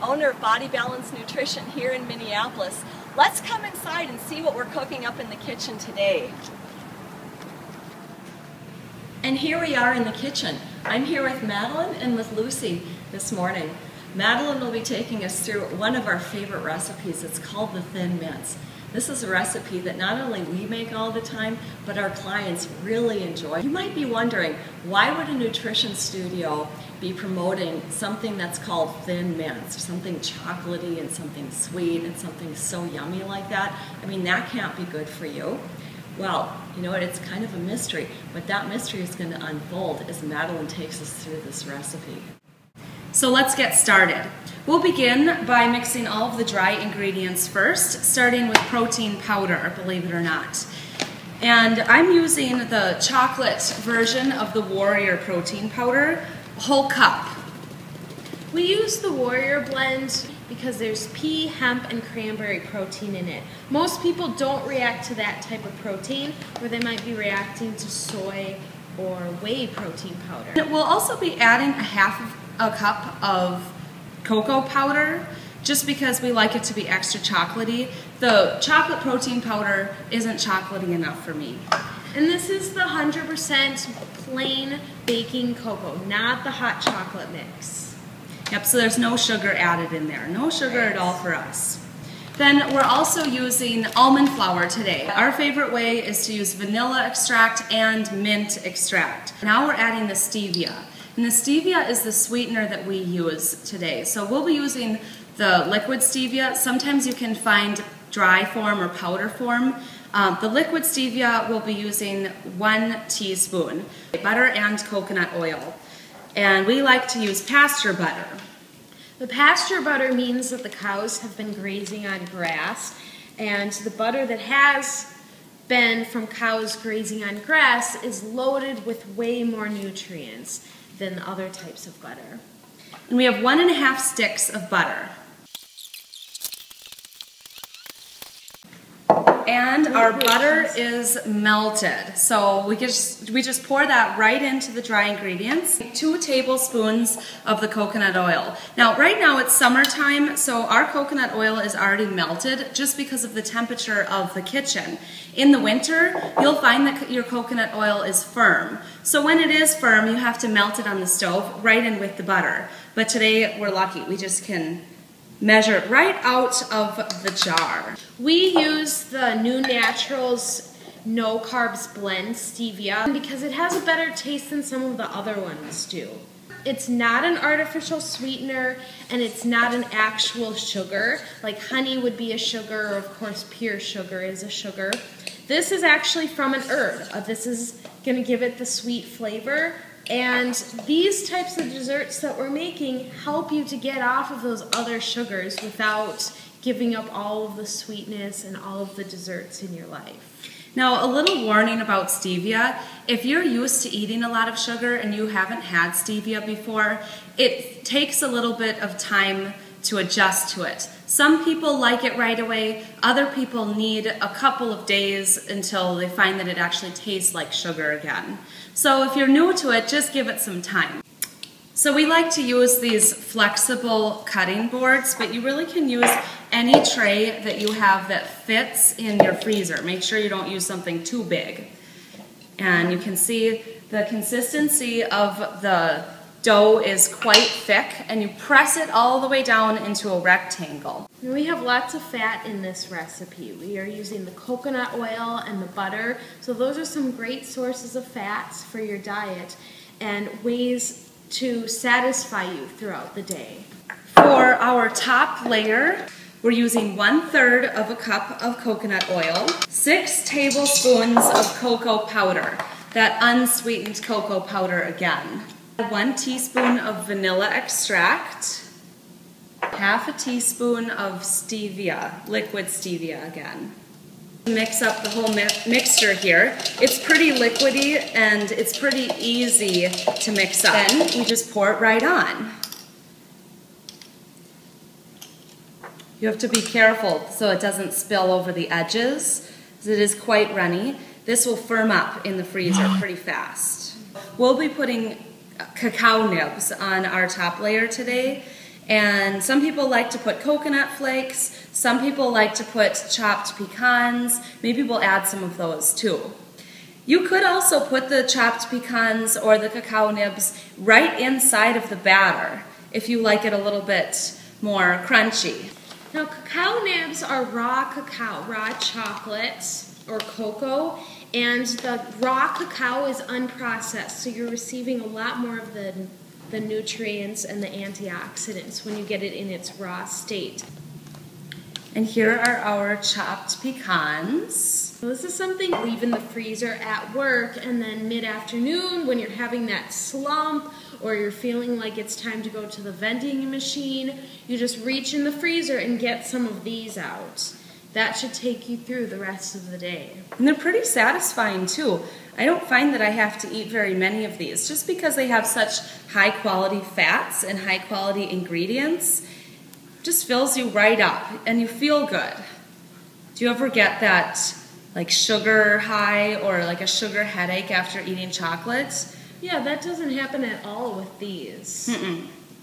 owner of BodyBalance Nutrition here in Minneapolis. Let's come inside and see what we're cooking up in the kitchen today. And here we are in the kitchen. I'm here with Madeline and with Lucy this morning. Madeline will be taking us through one of our favorite recipes. It's called the Thin Mints. This is a recipe that not only we make all the time, but our clients really enjoy. You might be wondering, why would a nutrition studio be promoting something that's called Thin Mints, something chocolatey and something sweet and something so yummy like that? I mean, that can't be good for you. Well, you know what, it's kind of a mystery, but that mystery is going to unfold as Madeline takes us through this recipe. So let's get started. We'll begin by mixing all of the dry ingredients first, starting with protein powder, believe it or not. And I'm using the chocolate version of the Warrior protein powder, a whole cup. We use the Warrior blend because there's pea, hemp, and cranberry protein in it. Most people don't react to that type of protein, or they might be reacting to soy or whey protein powder. We'll also be adding a cup of cocoa powder, just because we like it to be extra chocolatey. The chocolate protein powder isn't chocolatey enough for me. And this is the 100% plain baking cocoa, not the hot chocolate mix. Yep, so there's no sugar added in there. No sugar at all for us. Then we're also using almond flour today. Our favorite way is to use vanilla extract and mint extract. Now we're adding the stevia. And the stevia is the sweetener that we use today. So we'll be using the liquid stevia. Sometimes you can find dry form or powder form. The liquid stevia we'll be using 1 teaspoon. Butter and coconut oil. And we like to use pasture butter. The pasture butter means that the cows have been grazing on grass, and the butter that has been from cows grazing on grass is loaded with way more nutrients than other types of butter. And we have 1.5 sticks of butter. And our butter is melted. So we just pour that right into the dry ingredients. 2 tablespoons of the coconut oil. Now right now it's summertime, so our coconut oil is already melted just because of the temperature of the kitchen. In the winter, you'll find that your coconut oil is firm. So when it is firm, you have to melt it on the stove right in with the butter. But today we're lucky, we just can measure it right out of the jar. We use the New Naturals No Carbs Blend Stevia because it has a better taste than some of the other ones do. It's not an artificial sweetener, and it's not an actual sugar, like honey would be a sugar, or of course pure sugar is a sugar. This is actually from an herb. This is going to give it the sweet flavor. And these types of desserts that we're making help you to get off of those other sugars without giving up all of the sweetness and all of the desserts in your life. Now, a little warning about stevia. If you're used to eating a lot of sugar and you haven't had stevia before, it takes a little bit of time to adjust to it. Some people like it right away. Other people need a couple of days until they find that it actually tastes like sugar again. So if you're new to it, just give it some time. So we like to use these flexible cutting boards, but you really can use any tray that you have that fits in your freezer. Make sure you don't use something too big. And you can see the consistency of the dough is quite thick, and you press it all the way down into a rectangle. We have lots of fat in this recipe. We are using the coconut oil and the butter, so those are some great sources of fats for your diet and ways to satisfy you throughout the day. For our top layer, we're using 1/3 of a cup of coconut oil, 6 tablespoons of cocoa powder, that unsweetened cocoa powder again. 1 teaspoon of vanilla extract, 1/2 teaspoon of stevia, liquid stevia again. Mix up the whole mixture here. It's pretty liquidy and it's pretty easy to mix up. Then we just pour it right on. You have to be careful so it doesn't spill over the edges, because it is quite runny. This will firm up in the freezer pretty fast. We'll be putting cacao nibs on our top layer today, And some people like to put coconut flakes, some people like to put chopped pecans. Maybe we'll add some of those too. You could also put the chopped pecans or the cacao nibs right inside of the batter if you like it a little bit more crunchy. Now, cacao nibs are raw cacao, raw chocolate or cocoa, and the raw cacao is unprocessed, so you're receiving a lot more of the nutrients and the antioxidants when you get it in its raw state. And here are our chopped pecans. So this is something you leave in the freezer at work, and then mid-afternoon when you're having that slump or you're feeling like it's time to go to the vending machine, you just reach in the freezer and get some of these out. That should take you through the rest of the day. And they're pretty satisfying too. I don't find that I have to eat very many of these just because they have such high quality fats and high quality ingredients. Just fills you right up and you feel good. Do you ever get that like sugar high or like a sugar headache after eating chocolate? Yeah, that doesn't happen at all with these.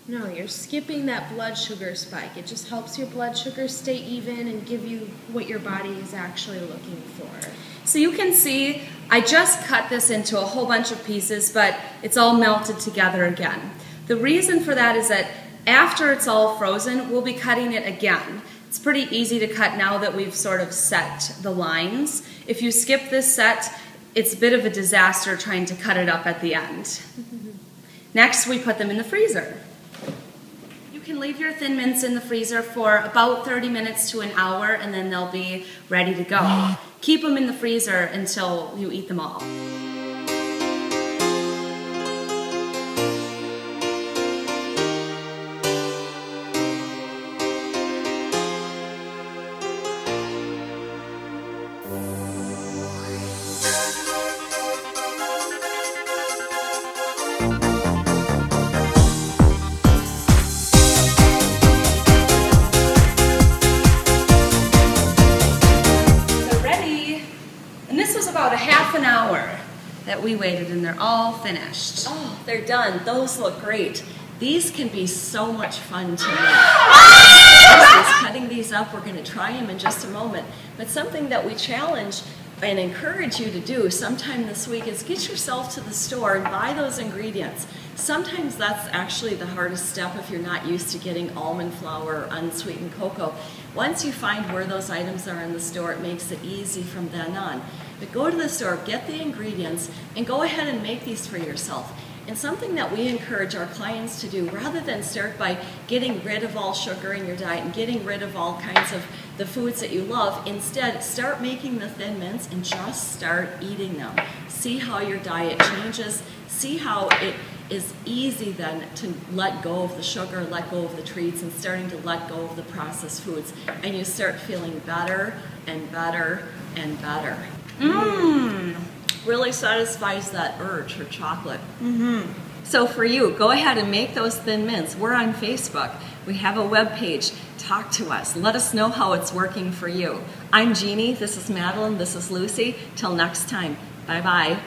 No, you're skipping that blood sugar spike. It just helps your blood sugar stay even and give you what your body is actually looking for. So you can see I just cut this into a whole bunch of pieces, but it's all melted together again. The reason for that is that after it's all frozen, we'll be cutting it again. It's pretty easy to cut now that we've sort of set the lines. If you skip this set, it's a bit of a disaster trying to cut it up at the end. Next, we put them in the freezer. You can leave your Thin Mints in the freezer for about 30 minutes to an hour, and then they'll be ready to go. Keep them in the freezer until you eat them all. About a half an hour that we waited, and they're all finished. Oh, they're done. Those look great. These can be so much fun to make. Cutting these up, we're going to try them in just a moment. But something that we challenge and encourage you to do sometime this week is get yourself to the store and buy those ingredients. Sometimes that's actually the hardest step if you're not used to getting almond flour or unsweetened cocoa. Once you find where those items are in the store, it makes it easy from then on. But go to the store, get the ingredients, and go ahead and make these for yourself. And something that we encourage our clients to do, rather than start by getting rid of all sugar in your diet and getting rid of all kinds of the foods that you love, instead start making the Thin Mints and just start eating them. See how your diet changes. See how it is easy then to let go of the sugar, let go of the treats, and starting to let go of the processed foods. And you start feeling better and better and better. Really satisfies that urge for chocolate. So for you, go ahead and make those Thin Mints. We're on Facebook. We have a web page. Talk to us. Let us know how it's working for you. I'm Jeannie. This is Madeline. This is Lucy. Till next time. Bye-bye.